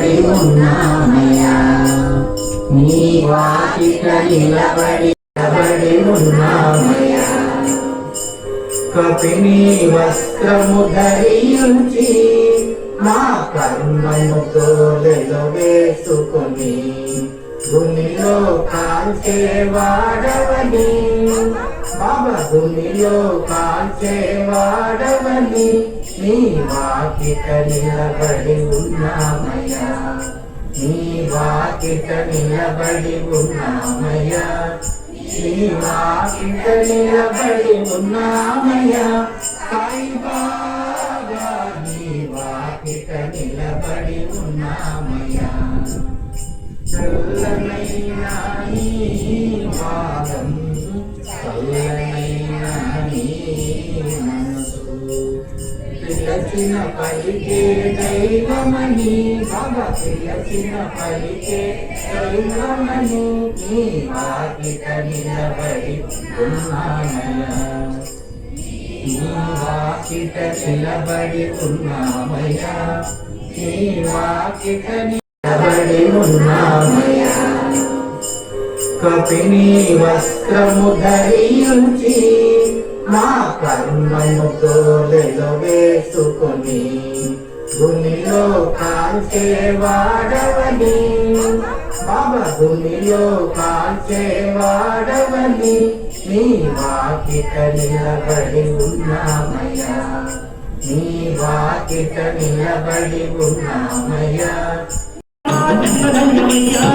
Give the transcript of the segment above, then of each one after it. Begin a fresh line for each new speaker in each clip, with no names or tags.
నిలబడి ఉన్నామయ్యా నీ వాకిట నిలబడి ఉన్నామయ్యా కపిని వస్త్రము ధరించి మా కర్మను తోలెలో వేసుకొని భూమిలో కాల్చేవాడవని బాబా భూమిలో కాల్చేవాడవని నీ వాకిట నిలబడి ఉన్నామయ్యా నీ వాకిట నిలబడి ఉన్నామయ్యా నీ వాకిట నిలబడి ఉన్నామయ్యా సాయి బాబా నీ వాకిట నిలబడి ఉన్నామయ్యా చల్లనైన నీ పాదం చల్లనైన నీ మనసు పిలచిన పలికే దైవమని బాబా పిలచిన పలికే దైవమని నీ వాకిట నిలబడి ఉన్నామయ్యా నీ వాకిట నిలబడి ఉన్నామయ్యా నీ వాకిట నిలబడి ఉన్నామయ్యా కపిని వస్త్రము ధరించి మా కర్మను తోలెలో వేసుకొని భూమిలో కాల్చేవాడవని బాబా భూమిలో కాల్చేవాడవని నీ వాకిట నిలబడి ఉన్నామయ్యా నీ వాకిట నిలబడి ఉన్నామయ్యా
జన్మధన్యమయ్యా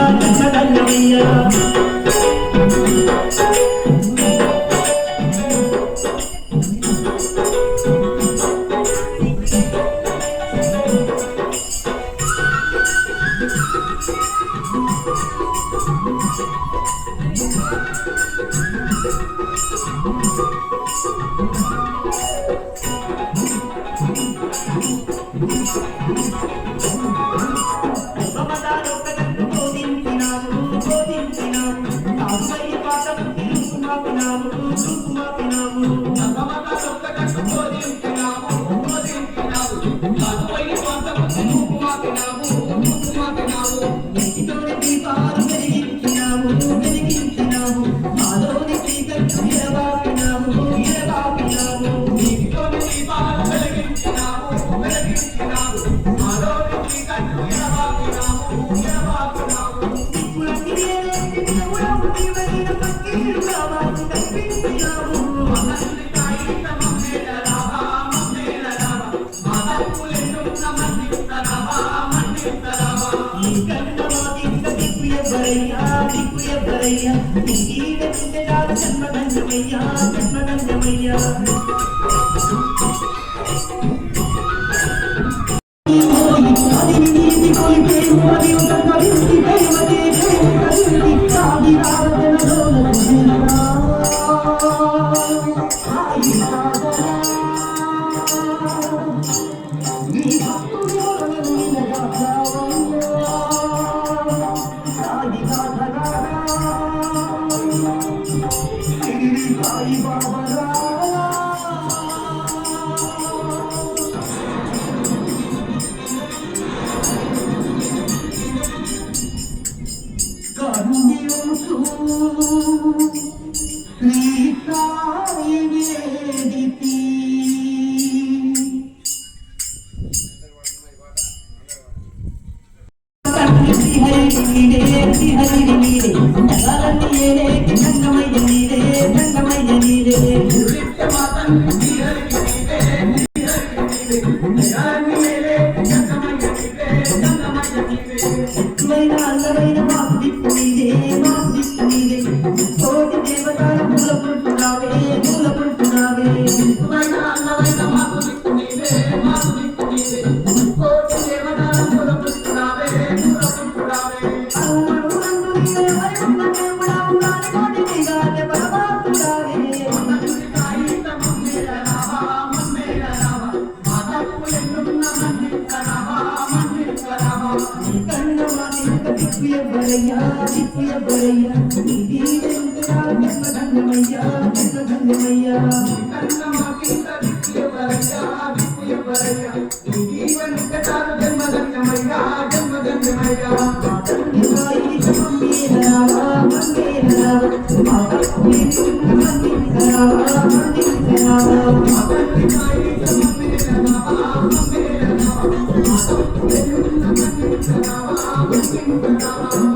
Thank you.